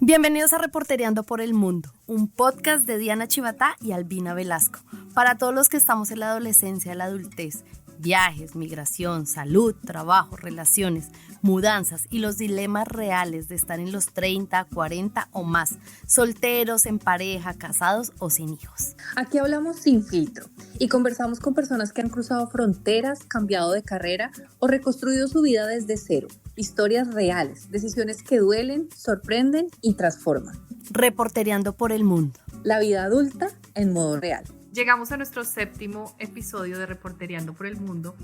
Bienvenidos a Reportereando por el Mundo, un podcast de Diana Chivatá y Albina Velasco. Para todos los que estamos en la adolescencia, la adultez, viajes, migración, salud, trabajo, relaciones, mudanzas y los dilemas reales de estar en los 30, 40 o más, solteros, en pareja, casados o sin hijos. Aquí hablamos sin filtro y conversamos con personas que han cruzado fronteras, cambiado de carrera o reconstruido su vida desde cero. Historias reales, decisiones que duelen, sorprenden y transforman. Reportereando por el Mundo. La vida adulta en modo real. Llegamos a nuestro 7º episodio de Reportereando por el Mundo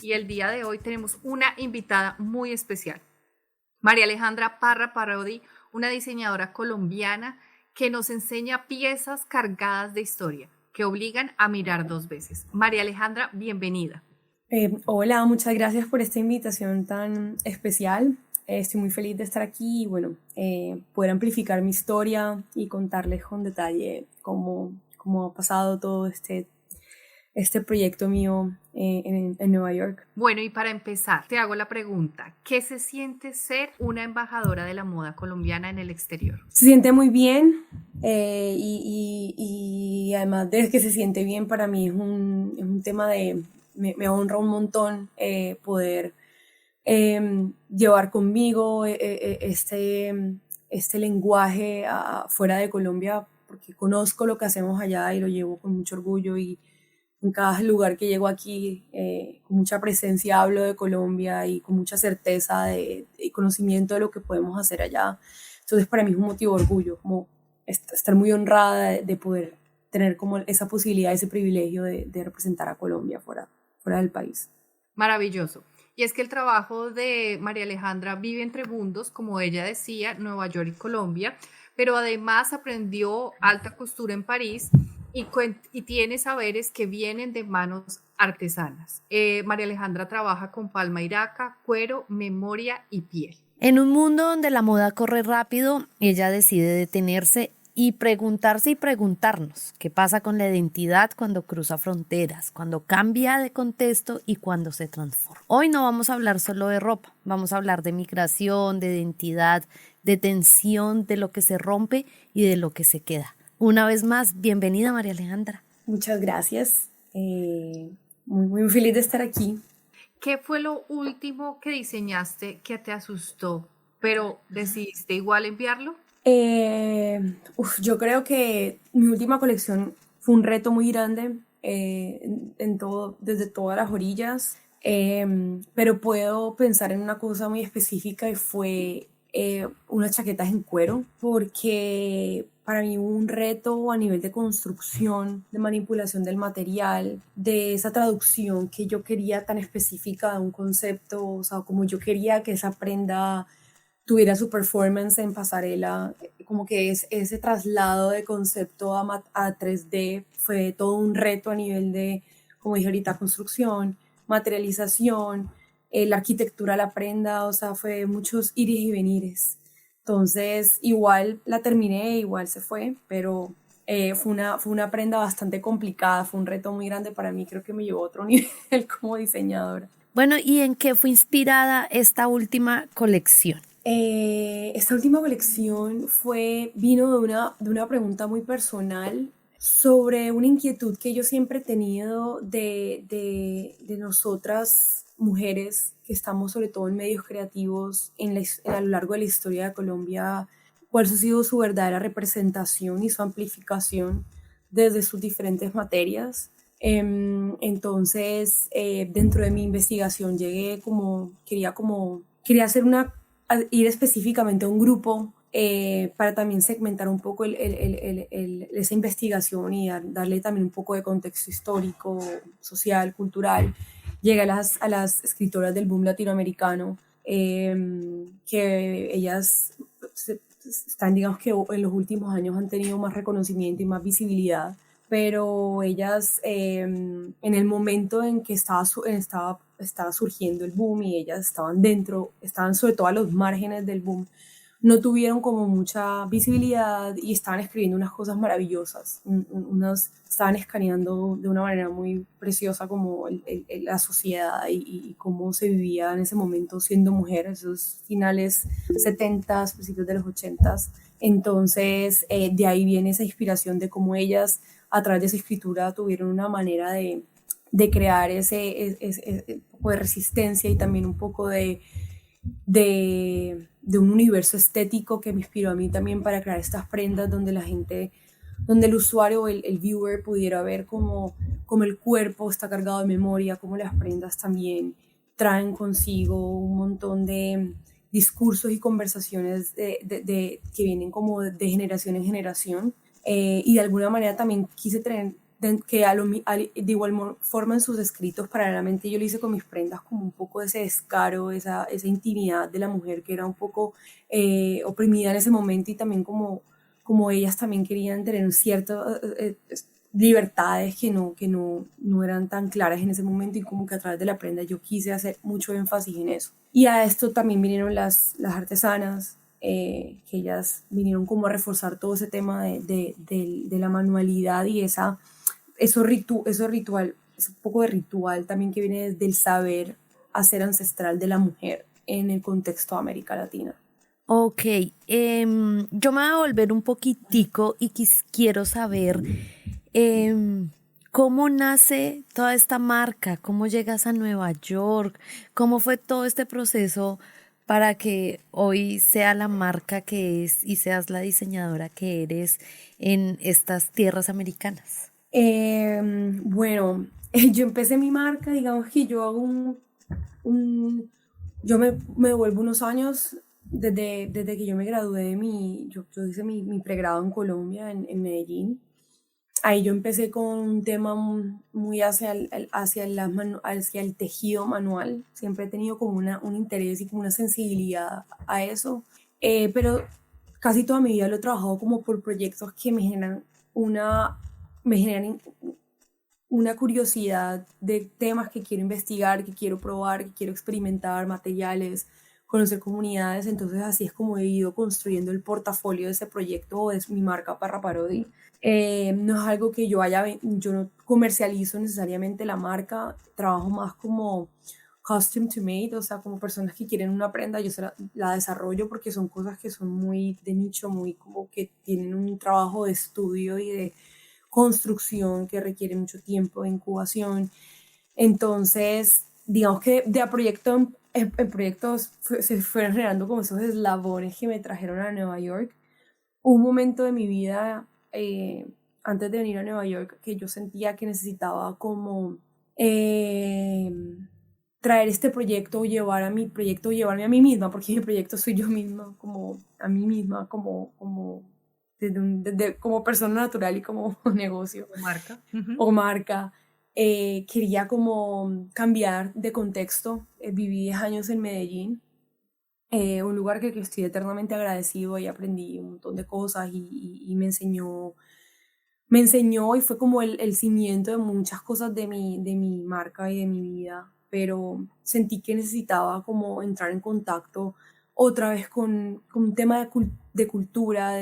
y el día de hoy tenemos una invitada muy especial. María Alejandra Parra Parodi, una diseñadora colombiana que nos enseña piezas cargadas de historia que obligan a mirar dos veces. María Alejandra, bienvenida. Hola, muchas gracias por esta invitación tan especial. Estoy muy feliz de estar aquí y poder amplificar mi historia y contarles con detalle cómo ha pasado todo este proyecto mío en Nueva York. Bueno, y para empezar, te hago la pregunta, ¿qué se siente ser una embajadora de la moda colombiana en el exterior? Se siente muy bien y además de que se siente bien, para mí es un tema de... Me honra un montón poder llevar conmigo este lenguaje fuera de Colombia, porque conozco lo que hacemos allá y lo llevo con mucho orgullo, y en cada lugar que llego aquí con mucha presencia hablo de Colombia y con mucha certeza y conocimiento de lo que podemos hacer allá. Entonces para mí es un motivo de orgullo, como estar muy honrada de poder tener como esa posibilidad, ese privilegio de representar a Colombia fuera del país. Maravilloso. Y es que el trabajo de María Alejandra vive entre mundos, como ella decía, Nueva York y Colombia, pero además aprendió alta costura en París y tiene saberes que vienen de manos artesanas. María Alejandra trabaja con palma iraca, cuero, memoria y piel. En un mundo donde la moda corre rápido, ella decide detenerse y preguntarse y preguntarnos qué pasa con la identidad cuando cruza fronteras, cuando cambia de contexto y cuando se transforma. Hoy no vamos a hablar solo de ropa, vamos a hablar de migración, de identidad, de tensión, de lo que se rompe y de lo que se queda. Una vez más, bienvenida María Alejandra. Muchas gracias, muy feliz de estar aquí. ¿Qué fue lo último que diseñaste que te asustó, pero decidiste igual enviarlo? Yo creo que mi última colección fue un reto muy grande desde todas las orillas, pero puedo pensar en una cosa muy específica y fue unas chaquetas en cuero, porque para mí hubo un reto a nivel de construcción, de manipulación del material, de esa traducción que yo quería tan específica de un concepto, o sea, como yo quería que esa prenda tuviera su performance en pasarela, como que ese traslado de concepto a 3D fue todo un reto a nivel de, como dije ahorita, construcción, materialización, la arquitectura de la prenda, o sea, fue muchos ires y venires. Entonces, igual la terminé, igual se fue, pero fue una prenda bastante complicada, fue un reto muy grande para mí, creo que me llevó a otro nivel como diseñadora. Bueno, ¿y en qué fue inspirada esta última colección? Esta última colección vino de una pregunta muy personal sobre una inquietud que yo siempre he tenido de nosotras mujeres que estamos sobre todo en medios creativos a lo largo de la historia de Colombia, cuál ha sido su verdadera representación y su amplificación desde sus diferentes materias. Entonces, dentro de mi investigación quería hacer ir específicamente a un grupo para también segmentar un poco esa investigación y darle también un poco de contexto histórico, social, cultural. Llegué a las escritoras del boom latinoamericano, que ellas están, digamos que en los últimos años han tenido más reconocimiento y más visibilidad, pero ellas en el momento en que estaba surgiendo el boom y ellas estaban sobre todo a los márgenes del boom, no tuvieron como mucha visibilidad y estaban escribiendo unas cosas maravillosas, estaban escaneando de una manera muy preciosa como la sociedad y cómo se vivía en ese momento siendo mujer, esos finales 70s, principios de los 80s, Entonces, de ahí viene esa inspiración de cómo ellas, a través de su escritura, tuvieron una manera de crear ese poco de resistencia y también un poco de un universo estético que me inspiró a mí también para crear estas prendas donde la gente, donde el usuario o el viewer pudiera ver cómo el cuerpo está cargado de memoria, cómo las prendas también traen consigo un montón de discursos y conversaciones que vienen como de generación en generación. Y de alguna manera también quise tener que de igual forma en sus escritos, paralelamente yo lo hice con mis prendas, como un poco de ese descaro, esa intimidad de la mujer que era un poco oprimida en ese momento, y también como ellas también querían tener ciertas libertades que no eran tan claras en ese momento, y como que a través de la prenda yo quise hacer mucho énfasis en eso. Y a esto también vinieron las artesanas, que ellas vinieron como a reforzar todo ese tema de la manualidad y eso ritual, ese poco de ritual también que viene del saber hacer ancestral de la mujer en el contexto de América Latina. Ok, yo me voy a volver un poquitico y quiero saber cómo nace toda esta marca, cómo llegas a Nueva York, cómo fue todo este proceso para que hoy sea la marca que es y seas la diseñadora que eres en estas tierras americanas. Bueno, yo empecé mi marca, digamos que yo hago yo me devuelvo unos años desde que yo me gradué yo hice mi pregrado en Colombia, en Medellín. Ahí yo empecé con un tema muy hacia el tejido manual. Siempre he tenido como un interés y como una sensibilidad a eso. Pero casi toda mi vida lo he trabajado como por proyectos que me generan una curiosidad de temas que quiero investigar, que quiero probar, que quiero experimentar, materiales, conocer comunidades. Entonces así es como he ido construyendo el portafolio de ese proyecto o de mi marca Parra Parodi. No es algo que yo no comercializo necesariamente la marca, trabajo más como custom to made, o sea, como personas que quieren una prenda, yo la desarrollo porque son cosas que son muy de nicho, muy como que tienen un trabajo de estudio y de construcción que requiere mucho tiempo de incubación. Entonces, digamos que de a proyecto en proyectos se fueron generando como esos eslabones que me trajeron a Nueva York. Un momento de mi vida, antes de venir a Nueva York, que yo sentía que necesitaba como traer este proyecto, llevarme a mí misma, porque mi proyecto soy yo misma, como a mí misma, como persona natural y como negocio. O marca. O marca. Quería como cambiar de contexto. Viví 10 años en Medellín, un lugar que estoy eternamente agradecido, y aprendí un montón de cosas y me enseñó y fue como el cimiento de muchas cosas de mi marca y de mi vida, pero sentí que necesitaba como entrar en contacto otra vez con un tema de cultura,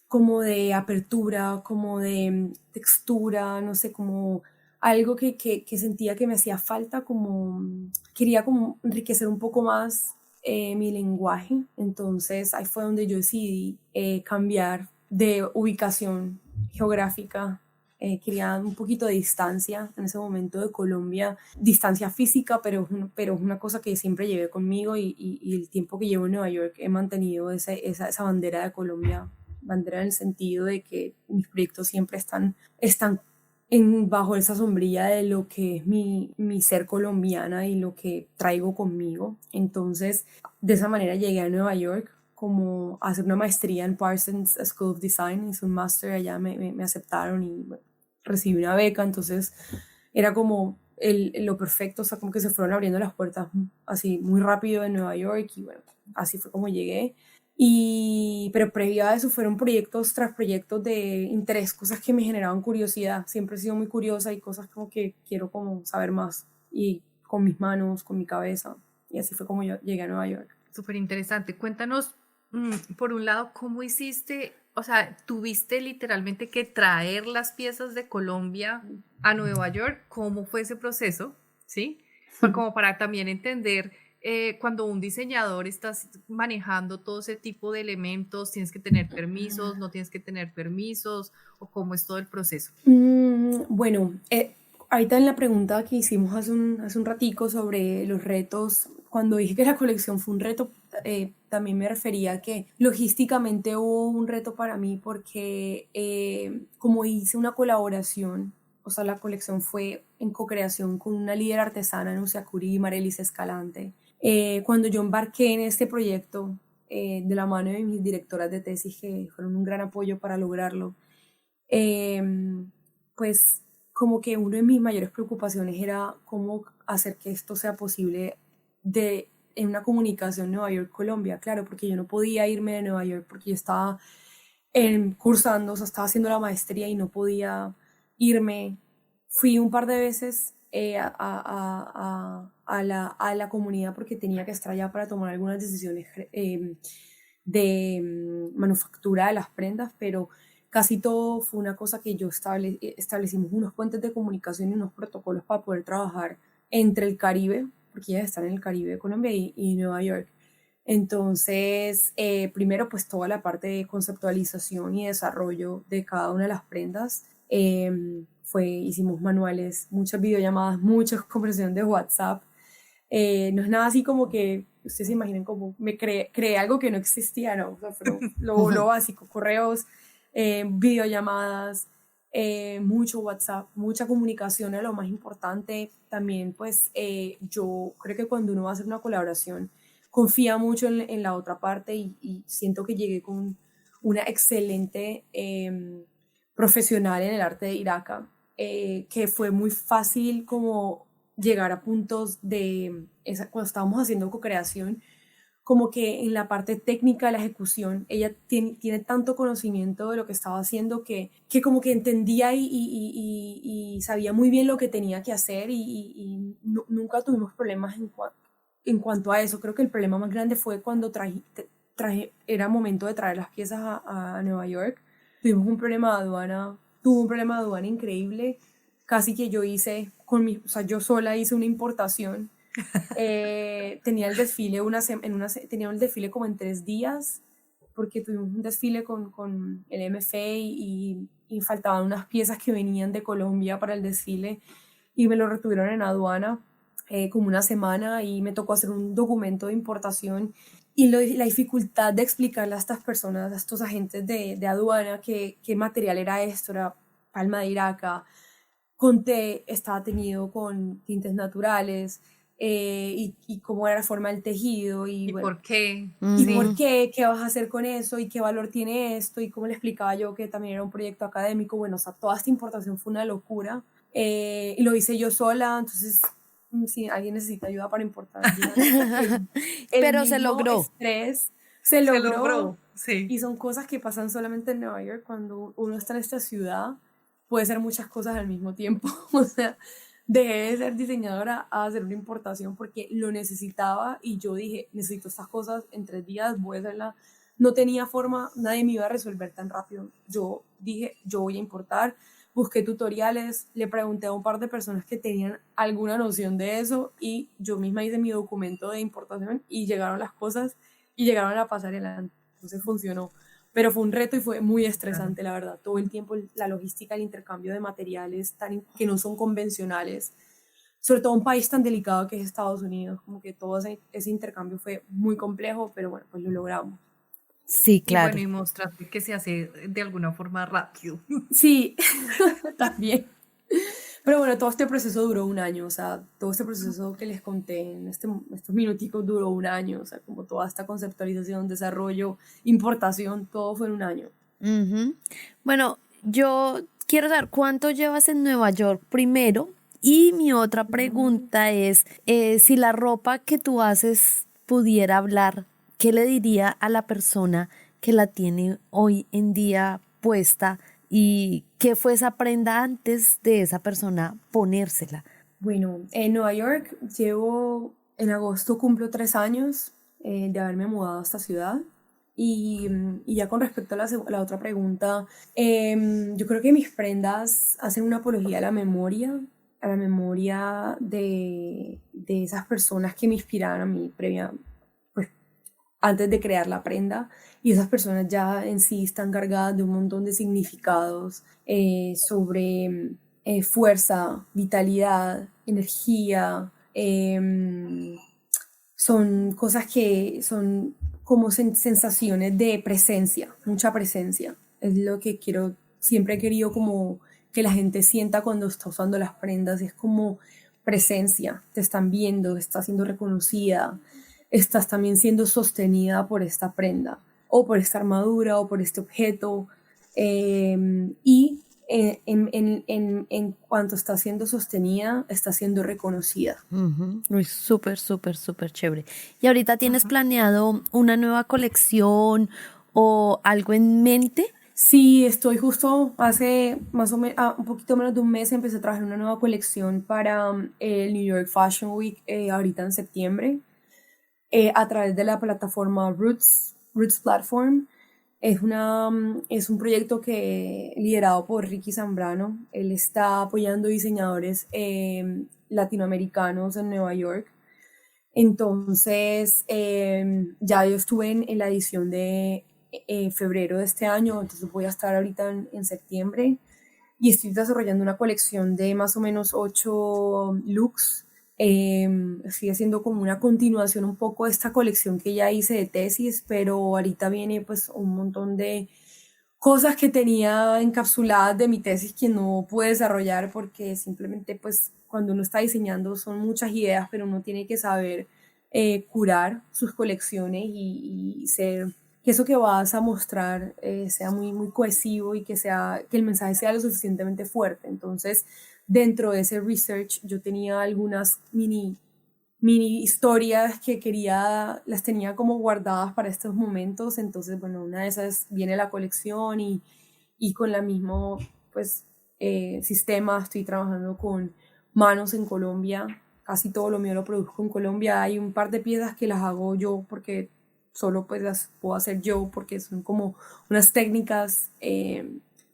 como de apertura, como de textura, no sé, como algo que sentía que me hacía falta, quería como enriquecer un poco más mi lenguaje. Entonces ahí fue donde yo decidí cambiar de ubicación geográfica. Quería un poquito de distancia en ese momento de Colombia, distancia física, pero es una cosa que siempre llevé conmigo, y el tiempo que llevo en Nueva York he mantenido esa bandera de Colombia, bandera en el sentido de que mis proyectos siempre están bajo esa sombrilla de lo que es mi ser colombiana y lo que traigo conmigo. Entonces, de esa manera llegué a Nueva York como a hacer una maestría en Parsons School of Design, hice un máster allá, me aceptaron y bueno, recibí una beca. Entonces era como lo perfecto, o sea, como que se fueron abriendo las puertas así muy rápido en Nueva York, y bueno, así fue como llegué. Pero previo a eso fueron proyectos tras proyectos de interés, cosas que me generaban curiosidad. Siempre he sido muy curiosa y cosas como que quiero como saber más, y con mis manos, con mi cabeza, y así fue como yo llegué a Nueva York. Súper interesante. Cuéntanos, por un lado, ¿cómo hiciste? O sea, ¿tuviste literalmente que traer las piezas de Colombia a Nueva York? ¿Cómo fue ese proceso? ¿Sí? Como para también entender cuando un diseñador estás manejando todo ese tipo de elementos, tienes que tener permisos, no tienes que tener permisos, o cómo es todo el proceso? Bueno, ahorita en la pregunta que hicimos hace un ratico sobre los retos, cuando dije que la colección fue un reto, también me refería a que logísticamente hubo un reto para mí porque como hice una colaboración, o sea, la colección fue en co-creación con una líder artesana, Nucia Curí y Marelis Escalante. Cuando yo embarqué en este proyecto de la mano de mis directoras de tesis, que fueron un gran apoyo para lograrlo, pues como que una de mis mayores preocupaciones era cómo hacer que esto sea posible en una comunicación Nueva York-Colombia, claro, porque yo no podía irme de Nueva York porque yo estaba cursando, o sea, estaba haciendo la maestría y no podía irme. Fui un par de veces a la comunidad porque tenía que estar allá para tomar algunas decisiones de manufactura de las prendas, pero casi todo fue una cosa que establecimos unos puentes de comunicación y unos protocolos para poder trabajar entre el Caribe, porque ellas están en el Caribe de Colombia y Nueva York. Entonces, primero pues toda la parte de conceptualización y desarrollo de cada una de las prendas. Hicimos manuales, muchas videollamadas, muchas conversaciones de WhatsApp. No es nada así como que ustedes se imaginen como me creé algo que no existía, no, o sea, pero lo básico, correos, videollamadas, mucho WhatsApp, mucha comunicación es lo más importante. También pues yo creo que cuando uno va a hacer una colaboración confía mucho en la otra parte y siento que llegué con una excelente profesional en el arte de Iraca, que fue muy fácil como llegar a puntos cuando estábamos haciendo co-creación, como que en la parte técnica de la ejecución, ella tiene tanto conocimiento de lo que estaba haciendo que como que entendía y sabía muy bien lo que tenía que hacer nunca tuvimos problemas en cuanto a eso. Creo que el problema más grande fue cuando era momento de traer las piezas a Nueva York. Tuvimos un problema de aduana, tuvo un problema de aduana increíble, casi que yo hice, o sea, yo sola hice una importación. Tenía el desfile tenía el desfile como en 3 días, porque tuvimos un desfile con el MFA y faltaban unas piezas que venían de Colombia para el desfile y me lo retuvieron en aduana como una semana y me tocó hacer un documento de importación y la dificultad de explicarle a estas personas, a estos agentes de aduana qué material era esto, era palma de Iraca, con té, estaba teñido con tintes naturales, y cómo era la forma del tejido ¿Y bueno, por qué? ¿y Sí. por qué? ¿Qué vas a hacer con eso? ¿Y qué valor tiene esto? Y cómo le explicaba yo que también era un proyecto académico. Bueno, o sea, toda esta importación fue una locura. Y lo hice yo sola, entonces si alguien necesita ayuda para importar, Pero se logró. estrés se logró. Sí. Y son cosas que pasan solamente en Nueva York. Cuando uno está en esta ciudad, puede ser muchas cosas al mismo tiempo. O sea, dejé de ser diseñadora a hacer una importación porque lo necesitaba y yo dije, necesito estas cosas en 3 días, voy a hacerla. No tenía forma, nadie me iba a resolver tan rápido. Yo dije, yo voy a importar, busqué tutoriales, le pregunté a un par de personas que tenían alguna noción de eso y yo misma hice mi documento de importación y llegaron las cosas y llegaron a la pasarela. Entonces funcionó. Pero fue un reto y fue muy estresante, la verdad. Todo el tiempo la logística, el intercambio de materiales que no son convencionales, sobre todo un país tan delicado que es Estados Unidos, como que todo ese intercambio fue muy complejo, pero bueno, pues lo logramos. Sí, Y claro. bueno, y mostraste que se hace de alguna forma rápido. Sí, también. Pero bueno, todo este proceso duró 1 año, o sea, todo este proceso que les conté en estos minuticos duró 1 año, o sea, como toda esta conceptualización, desarrollo, importación, todo fue en 1 año. Ujú. Bueno, yo quiero saber cuánto llevas en Nueva York primero y mi otra pregunta es si la ropa que tú haces pudiera hablar, ¿qué le diría a la persona que la tiene hoy en día puesta y qué fue esa prenda antes de esa persona ponérsela? Bueno, en Nueva York en agosto cumplo 3 años de haberme mudado a esta ciudad. Y ya con respecto a la otra pregunta, yo creo que mis prendas hacen una apología a la memoria, a la memoria de esas personas que me inspiraron a mí pues, antes de crear la prenda, y esas personas ya en sí están cargadas de un montón de significados sobre fuerza, vitalidad, energía. Son cosas que son como sensaciones de presencia, mucha presencia. Es lo que siempre he querido como que la gente sienta cuando está usando las prendas. Es como presencia, te están viendo, estás siendo reconocida, estás también siendo sostenida por esta prenda, o por esta armadura, o por este objeto. Y en cuanto está siendo sostenida, está siendo reconocida. Uy, súper, súper, súper chévere. ¿Y ahorita tienes planeado una nueva colección o algo en mente? Sí, estoy justo hace más o menos, un poquito menos de un mes empecé a trabajar en una nueva colección para el New York Fashion Week ahorita en septiembre a través de la plataforma Roots Platform. Es un proyecto liderado por Ricky Zambrano. Él está apoyando diseñadores latinoamericanos en Nueva York. Entonces, ya yo estuve en la edición de febrero de este año, entonces voy a estar ahorita en septiembre y estoy desarrollando una colección de más o menos 8 looks. Estoy haciendo como una continuación un poco de esta colección que ya hice de tesis, pero ahorita viene pues un montón de cosas que tenía encapsuladas de mi tesis que no pude desarrollar porque simplemente pues cuando uno está diseñando son muchas ideas, pero uno tiene que saber curar sus colecciones y ser que eso que vas a mostrar sea muy, muy cohesivo y que el mensaje sea lo suficientemente fuerte. Entonces, dentro de ese research yo tenía algunas mini historias que las tenía como guardadas para estos momentos. Entonces, bueno, una de esas viene la colección y con la mismo pues sistema estoy trabajando con manos en Colombia. Casi todo lo mío lo produzco en Colombia. Hay un par de piezas que las hago yo porque solo pues las puedo hacer yo porque son como unas técnicas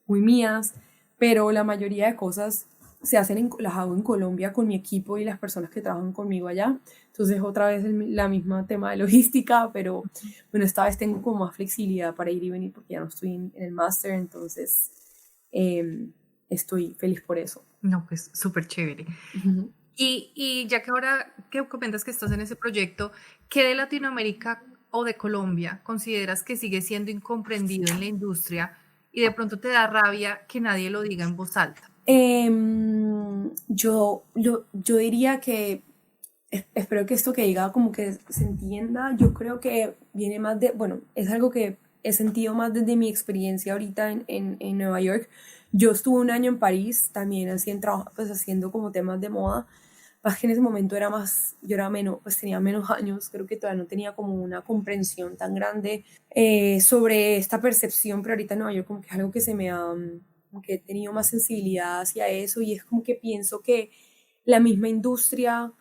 muy mías, pero la mayoría de cosas las hago en Colombia con mi equipo y las personas que trabajan conmigo allá. Entonces otra vez la misma tema de logística, pero bueno, esta vez tengo como más flexibilidad para ir y venir porque ya no estoy en el máster, entonces estoy feliz por eso. No, pues súper chévere. Uh-huh. Y ya que ahora que comentas que estás en ese proyecto, ¿qué de Latinoamérica o de Colombia consideras que sigue siendo incomprendido en la industria y de pronto te da rabia que nadie lo diga en voz alta? Yo diría que espero que esto que diga como que se entienda. Yo creo que viene más bueno, es algo que he sentido más desde mi experiencia ahorita en Nueva York. Yo estuve un año en París también pues haciendo como temas de moda. Más que en ese momento yo era menos, pues tenía menos años, creo que todavía no tenía como una comprensión tan grande sobre esta percepción, pero ahorita en Nueva York como que es algo que como que he tenido más sensibilidad hacia eso y es como que pienso que la misma industria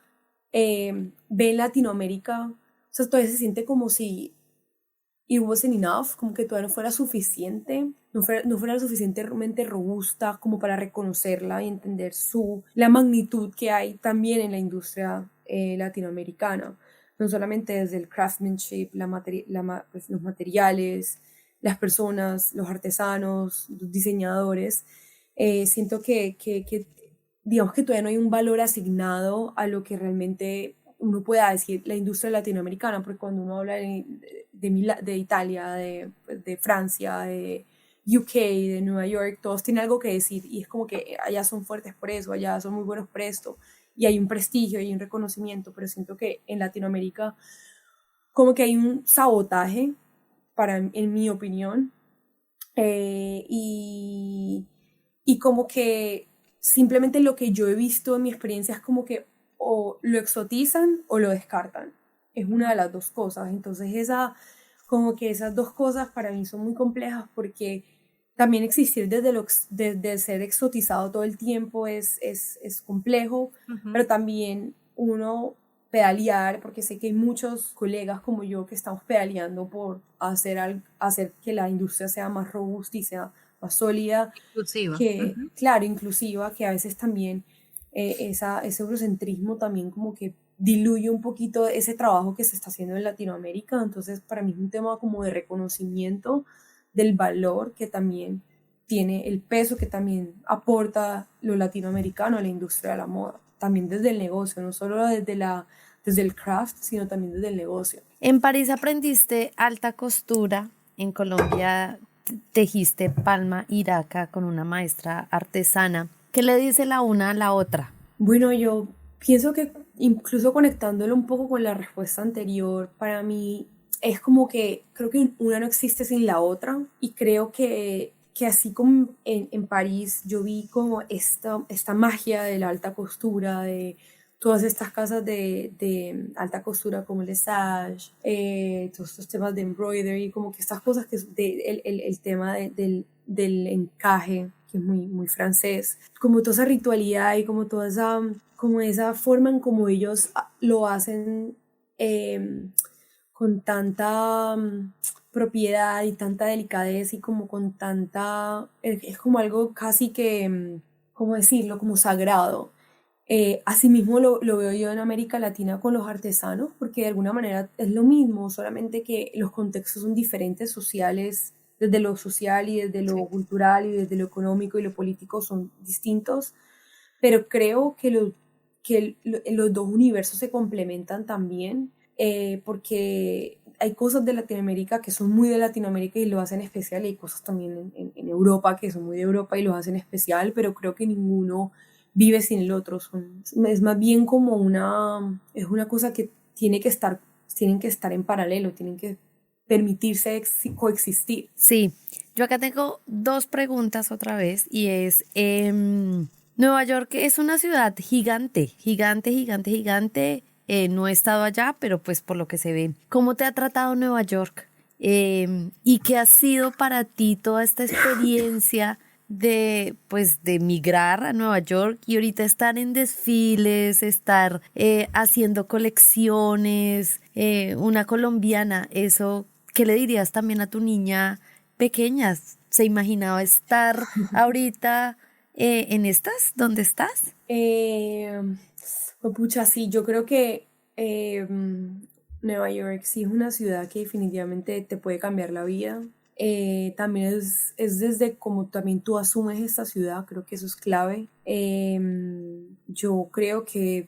ve Latinoamérica, o sea, todavía se siente como si it wasn't enough, como que todavía no fuera suficiente, no fuera lo suficientemente robusta como para reconocerla y entender la magnitud que hay también en la industria latinoamericana, no solamente desde el craftsmanship, pues, los materiales, las personas, los artesanos, los diseñadores. Siento que digamos que todavía no hay un valor asignado a lo que realmente uno pueda decir la industria latinoamericana, porque cuando uno habla de Italia, de Francia, de UK, de Nueva York, todos tienen algo que decir y es como que allá son fuertes por eso, allá son muy buenos por esto y hay un prestigio y un reconocimiento, pero siento que en Latinoamérica como que hay un sabotaje en mi opinión y como que simplemente lo que yo he visto en mi experiencia es como que o lo exotizan o lo descartan. Es una de las dos cosas. Entonces como que esas dos cosas para mí son muy complejas porque también existir desde ser exotizado todo el tiempo es complejo, pero también uno pedalear, porque sé que hay muchos colegas como yo que estamos pedaleando por hacer que la industria sea más robusta y sea más sólida, Inclusiva. claro, inclusiva, que a veces también ese eurocentrismo también como que diluye un poquito ese trabajo que se está haciendo en Latinoamérica. Entonces para mí es un tema como de reconocimiento del valor que también tiene, el peso que también aporta lo latinoamericano a la industria de la moda, también desde el negocio, no solo desde el craft, sino también desde el negocio. En París aprendiste alta costura, en Colombia tejiste palma iraca con una maestra artesana. ¿Qué le dice la una a la otra? Bueno, yo pienso que incluso conectándolo un poco con la respuesta anterior, para mí es como que creo que una no existe sin la otra, y creo que así como en París yo vi como esta magia de la alta costura, de todas estas casas de alta costura como Les Sage, todos estos temas de embroidery, como que estas cosas el tema del encaje, que es muy, muy francés, como toda esa ritualidad y como esa forma en como ellos lo hacen, con tanta propiedad y tanta delicadeza, y como con tanta, es como algo casi que, ¿cómo decirlo? Como sagrado. Asimismo lo veo yo en América Latina con los artesanos, porque de alguna manera es lo mismo, solamente que los contextos son diferentes, sociales, desde lo social y desde lo cultural y desde lo económico y lo político son distintos, pero creo que los dos universos se complementan también, porque hay cosas de Latinoamérica que son muy de Latinoamérica y lo hacen especial, y hay cosas también en Europa que son muy de Europa y lo hacen especial, pero creo que ninguno vive sin el otro. Es más bien como es una cosa que tienen que estar en paralelo, tienen que permitirse coexistir. Sí, yo acá tengo dos preguntas otra vez y es, Nueva York es una ciudad gigante, gigante, gigante, gigante. No he estado allá, pero pues por lo que se ve, ¿cómo te ha tratado Nueva York? ¿Y qué ha sido para ti toda esta experiencia de migrar a Nueva York y ahorita estar en desfiles, estar haciendo colecciones, una colombiana? Eso, ¿qué le dirías también a tu niña pequeña? ¿Se imaginaba estar ahorita en estas? ¿Dónde estás? Pucha, sí, yo creo que Nueva York sí es una ciudad que definitivamente te puede cambiar la vida. También es desde como también tú asumes esta ciudad, creo que eso es clave. Yo creo que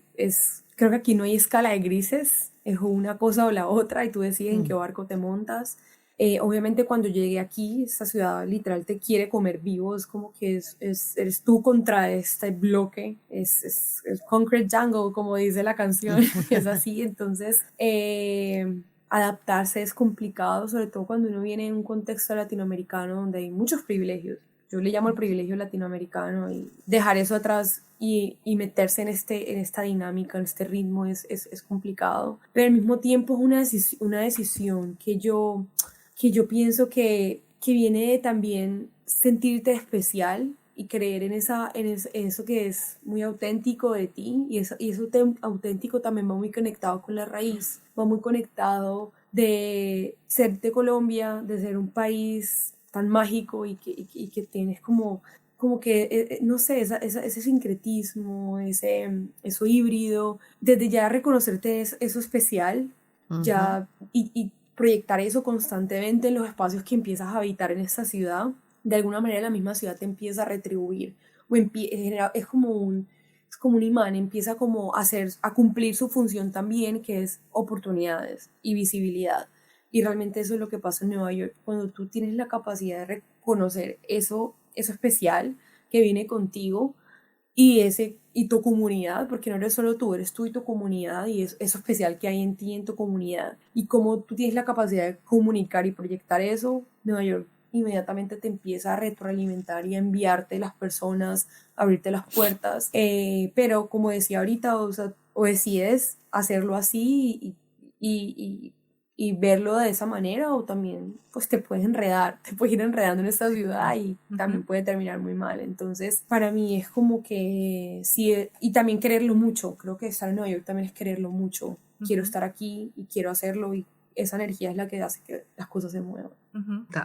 aquí no hay escala de grises, es una cosa o la otra y tú decides en qué barco te montas. Obviamente cuando llegué aquí, esta ciudad literal te quiere comer vivo, es como que eres tú contra este bloque, es concrete jungle, como dice la canción, es así. Entonces adaptarse es complicado, sobre todo cuando uno viene en un contexto latinoamericano donde hay muchos privilegios. Yo le llamo el privilegio latinoamericano, y dejar eso atrás y meterse en esta dinámica, en este ritmo es complicado. Pero al mismo tiempo es una decisión que yo pienso que viene de también sentirte especial y creer en eso que es muy auténtico de ti, y eso auténtico también va muy conectado con la raíz, va muy conectado de ser de Colombia, de ser un país tan mágico y que tienes como que, no sé, ese sincretismo, eso híbrido, desde ya reconocerte eso especial, ya, y proyectar eso constantemente en los espacios que empiezas a habitar en esta ciudad. De alguna manera la misma ciudad te empieza a retribuir, es como un imán, empieza como a cumplir su función también, que es oportunidades y visibilidad. Y realmente eso es lo que pasa en Nueva York, cuando tú tienes la capacidad de reconocer eso especial que viene contigo, y tu comunidad, porque no eres solo tú, eres tú y tu comunidad, y eso especial que hay en ti y en tu comunidad, y cómo tú tienes la capacidad de comunicar y proyectar eso. Nueva York inmediatamente te empieza a retroalimentar y a enviarte las personas, a abrirte las puertas, pero como decía ahorita, o decides hacerlo así y verlo de esa manera, o también pues te puedes ir enredando en esta ciudad y también puede terminar muy mal. Entonces para mí es como que sí, y también quererlo mucho. Creo que estar en Nueva York también es quererlo mucho. Quiero estar aquí y quiero hacerlo, y esa energía es la que hace que las cosas se muevan.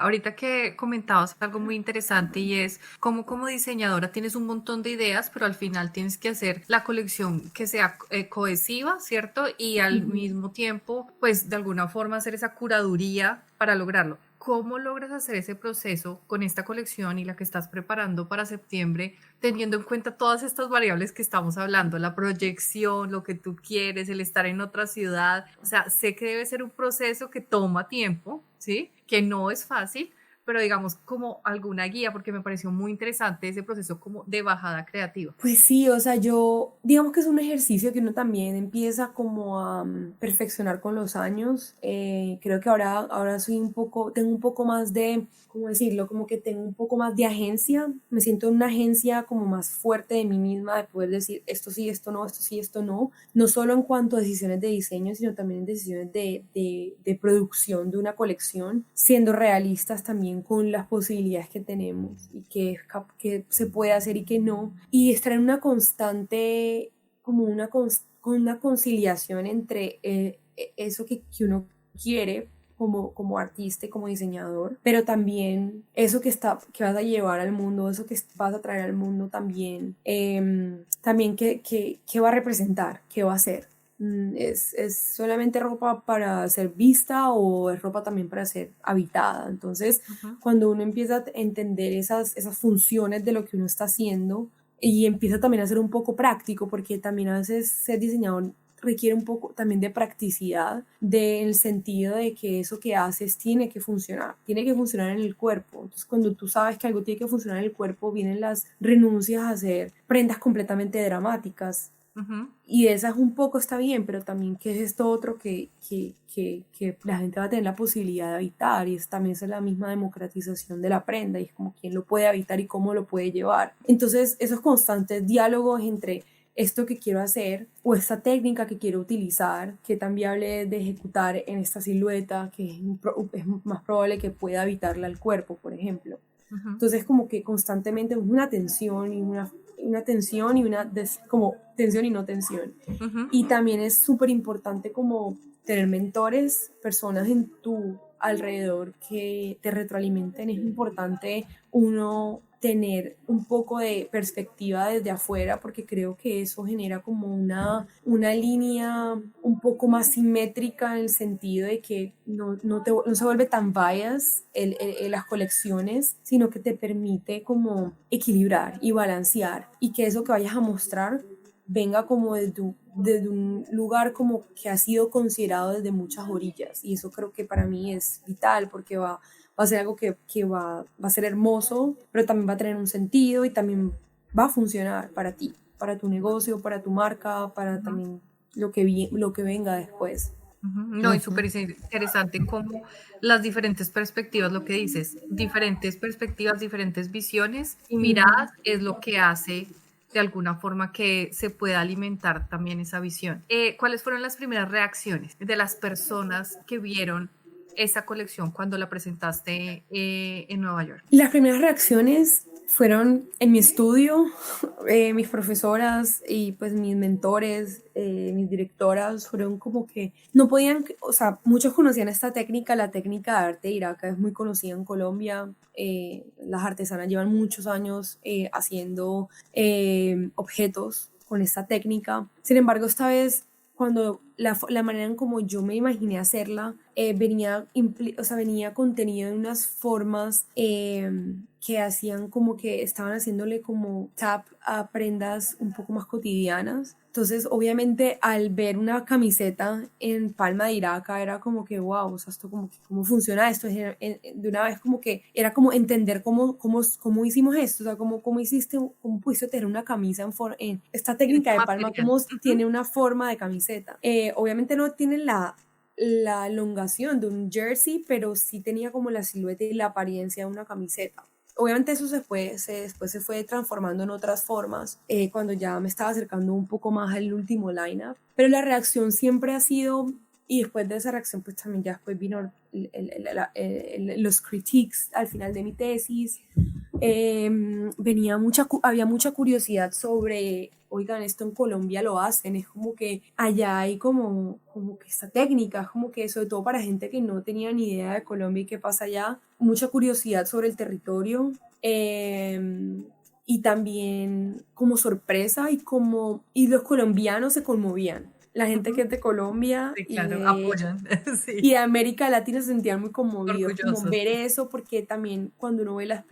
Ahorita que comentabas algo muy interesante y es cómo como diseñadora tienes un montón de ideas, pero al final tienes que hacer la colección que sea cohesiva, ¿cierto? Y al mismo tiempo, pues de alguna forma hacer esa curaduría para lograrlo. ¿Cómo logras hacer ese proceso con esta colección y la que estás preparando para septiembre, teniendo en cuenta todas estas variables que estamos hablando, la proyección, lo que tú quieres, el estar en otra ciudad? O sea, sé que debe ser un proceso que toma tiempo, ¿sí? Que no es fácil, pero digamos como alguna guía, porque me pareció muy interesante ese proceso como de bajada creativa. Pues sí, o sea, yo, digamos que es un ejercicio que uno también empieza como a perfeccionar con los años. Creo que ahora tengo un poco más de, ¿cómo decirlo? Como que tengo un poco más de agencia. Me siento en una agencia como más fuerte de mí misma, de poder decir esto sí, esto no, esto sí, esto no. No solo en cuanto a decisiones de diseño, sino también en decisiones de producción de una colección, siendo realistas también con las posibilidades que tenemos y que se puede hacer y que no, y estar en una constante, como con una conciliación entre eso que uno quiere como artista y como diseñador, pero también eso que vas a llevar al mundo, eso que vas a traer al mundo también, también qué va a representar, qué va a ser. ¿Es solamente ropa para ser vista o es ropa también para ser habitada? Entonces, cuando uno empieza a entender esas funciones de lo que uno está haciendo y empieza también a ser un poco práctico, porque también a veces ser diseñador requiere un poco también de practicidad, del sentido de que eso que haces tiene que funcionar en el cuerpo. Entonces, cuando tú sabes que algo tiene que funcionar en el cuerpo, vienen las renuncias a hacer prendas completamente dramáticas. Y esa es un poco, está bien, pero también que es esto otro que la gente va a tener la posibilidad de habitar, y también es la misma democratización de la prenda, y es como quién lo puede habitar y cómo lo puede llevar. Entonces, esos constantes diálogos entre esto que quiero hacer o esta técnica que quiero utilizar, qué tan viable de ejecutar en esta silueta, que es más probable que pueda habitarla al cuerpo, por ejemplo. Entonces, como que constantemente es una tensión y una tensión y como tensión y no tensión. Y también es súper importante como tener mentores, personas en tu alrededor que te retroalimenten. Es importante uno tener un poco de perspectiva desde afuera, porque creo que eso genera como una línea un poco más simétrica, en el sentido de que no se vuelve tan bias las colecciones, sino que te permite como equilibrar y balancear, y que eso que vayas a mostrar venga como desde un lugar como que ha sido considerado desde muchas orillas, y eso creo que para mí es vital, porque va a ser algo que va a ser hermoso, pero también va a tener un sentido y también va a funcionar para ti, para tu negocio, para tu marca, para también lo que venga después. No, y súper interesante cómo las diferentes perspectivas, lo que dices, diferentes perspectivas, diferentes visiones y miradas es lo que hace de alguna forma que se pueda alimentar también esa visión. ¿Cuáles fueron las primeras reacciones de las personas que vieron esa colección cuando la presentaste en Nueva York? Las primeras reacciones fueron en mi estudio, mis profesoras y pues mis mentores, mis directoras, fueron como que no podían, o sea, muchos conocían esta técnica, la técnica de arte de Iraca es muy conocida en Colombia, las artesanas llevan muchos años haciendo objetos con esta técnica. Sin embargo, esta vez, cuando la manera en como yo me imaginé hacerla, venía contenido en unas formas que hacían como que estaban haciéndole como tap a prendas un poco más cotidianas. Entonces, obviamente, al ver una camiseta en palma de Iraca, era como que, wow, o sea, esto como que, ¿cómo funciona esto? De una vez como que era como entender cómo hicimos esto, o sea, cómo pudiste tener una camisa en esta técnica de palma, cómo tiene una forma de camiseta. Obviamente no tiene la elongación de un jersey, pero sí tenía como la silueta y la apariencia de una camiseta. Obviamente eso después se fue transformando en otras formas cuando ya me estaba acercando un poco más al último lineup, pero la reacción siempre ha sido, y después de esa reacción pues también ya después vino los critiques al final de mi tesis. Había mucha curiosidad sobre oigan, esto en Colombia lo hacen, es como que allá hay como que esta técnica, es como que sobre todo para gente que no tenía ni idea de Colombia y qué pasa allá, mucha curiosidad sobre el territorio, y también como sorpresa y los colombianos se conmovían. La gente que es de Colombia Sí, claro, y apoyan. Sí. y de América Latina se sentían muy conmovidos, como Orgullosos. ver eso, porque también cuando uno ve las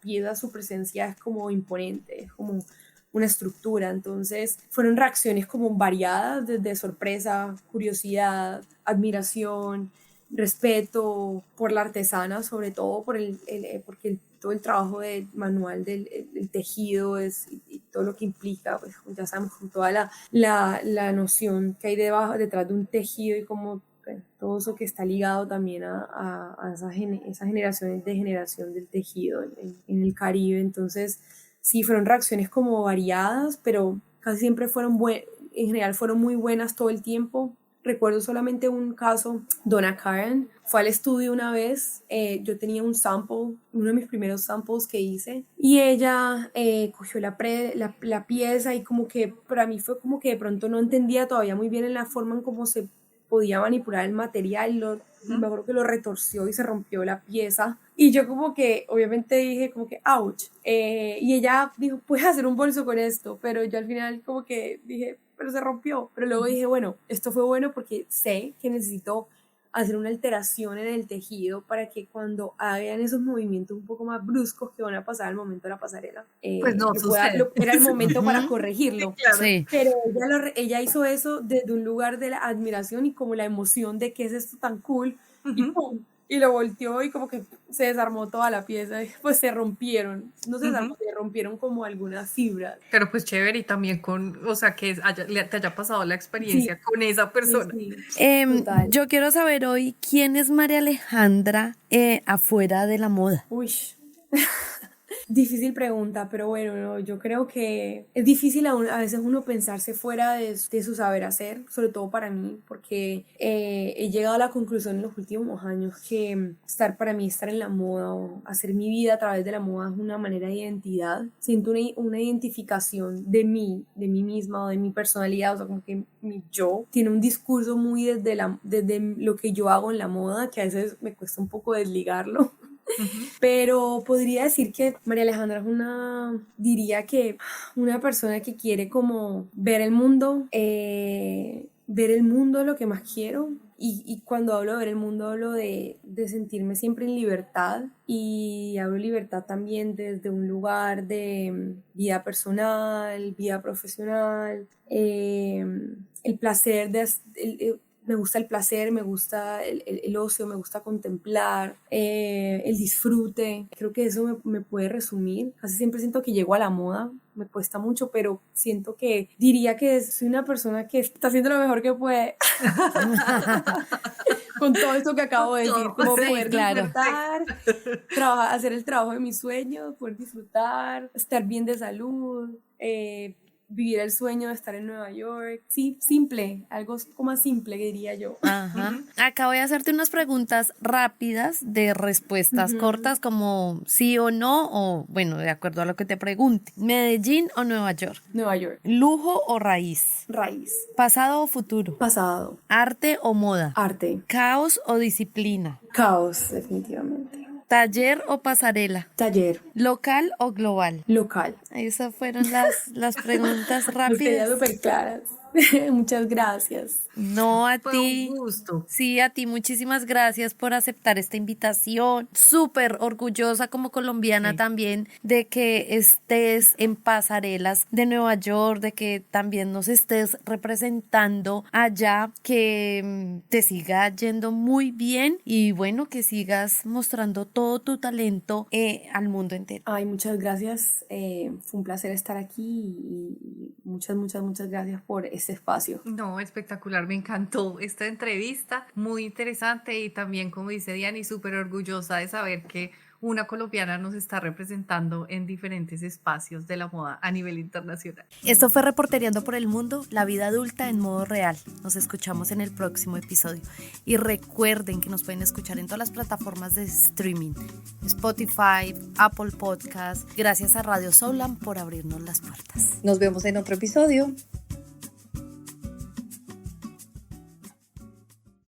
piezas, su presencia es como imponente, es como una estructura. Entonces fueron reacciones como variadas, desde sorpresa, curiosidad, admiración, respeto por la artesana, sobre todo porque todo el trabajo manual del el tejido y todo lo que implica, pues ya sabemos, con toda la noción que hay detrás de un tejido y como todo eso que está ligado también a esa generación del tejido en el Caribe. Entonces sí, fueron reacciones como variadas, pero casi siempre en general fueron muy buenas todo el tiempo. Recuerdo solamente un caso, Donna Karen fue al estudio una vez, yo tenía un sample, uno de mis primeros samples que hice, y ella cogió la pieza y como que para mí fue como que de pronto no entendía todavía muy bien en la forma en cómo se podía manipular el material, y me acuerdo que lo retorció y se rompió la pieza, y yo como que obviamente dije como que ouch, y ella dijo, puedes hacer un bolso con esto, pero yo al final como que dije, pero se rompió, pero luego dije, bueno, esto fue bueno porque sé que necesito hacer una alteración en el tejido para que cuando hagan esos movimientos un poco más bruscos que van a pasar al momento de la pasarela, Pues no sucede. era el momento para corregirlo. Sí, claro. Sí. Pero ella hizo eso desde un lugar de la admiración y como la emoción de qué es esto tan cool, y ¡pum! Y lo volteó y como que se desarmó toda la pieza, y pues se rompieron, no se desarmó, se rompieron como algunas fibras. Pero pues chévere, y también o sea, que te haya pasado la experiencia Sí. con esa persona. Sí, total. Yo quiero saber hoy quién es María Alejandra afuera de la moda. Uy, difícil pregunta, pero bueno, no, yo creo que es difícil a veces uno pensarse fuera de su saber hacer, sobre todo para mí, porque he llegado a la conclusión en los últimos años que para mí estar en la moda o hacer mi vida a través de la moda es una manera de identidad. Siento una identificación de mí misma o de mi personalidad, o sea, como que mi yo tiene un discurso muy desde lo que yo hago en la moda, que a veces me cuesta un poco desligarlo. Pero podría decir que María Alejandra es diría que una persona que quiere como ver el mundo lo que más quiero, y cuando hablo de ver el mundo hablo de sentirme siempre en libertad, y hablo libertad también desde un lugar de vida personal, vida profesional, el placer me gusta el placer, me gusta el ocio, me gusta contemplar, el disfrute. Creo que eso me puede resumir. Casi siempre siento que llego a la moda, me cuesta mucho, pero diría que soy una persona que está haciendo lo mejor que puede. Con todo esto que acabo de decir, como poder disfrutar, hacer el trabajo de mis sueños, poder disfrutar, estar bien de salud, vivir el sueño de estar en Nueva York. Sí, simple, algo como simple, diría yo. Ajá. Acá voy a hacerte unas preguntas rápidas de respuestas cortas, como sí o no, o bueno, de acuerdo a lo que te pregunte. ¿Medellín o Nueva York? Nueva York. ¿Lujo o raíz? Raíz. ¿Pasado o futuro? Pasado. ¿Arte o moda? Arte. ¿Caos o disciplina? Caos, definitivamente. ¿Taller o pasarela? Taller. ¿Local o global? Local. Esas fueron las preguntas Ustedes rápidas. súper claras. Muchas gracias. No, a Fue ti. un gusto. Sí, a ti muchísimas gracias por aceptar esta invitación. Súper orgullosa como colombiana también de que estés en pasarelas de Nueva York, de que también nos estés representando allá, que te siga yendo muy bien y bueno, que sigas mostrando todo tu talento al mundo entero. Ay, muchas gracias. Fue un placer estar aquí y muchas gracias por este espacio. No, espectacular, me encantó esta entrevista, muy interesante, y también, como dice Diani, súper orgullosa de saber que una colombiana nos está representando en diferentes espacios de la moda a nivel internacional. Esto fue Reportereando por el Mundo, la vida adulta en modo real. Nos escuchamos en el próximo episodio. Y recuerden que nos pueden escuchar en todas las plataformas de streaming, Spotify, Apple Podcasts. Gracias a Radio Soulam por abrirnos las puertas. Nos vemos en otro episodio.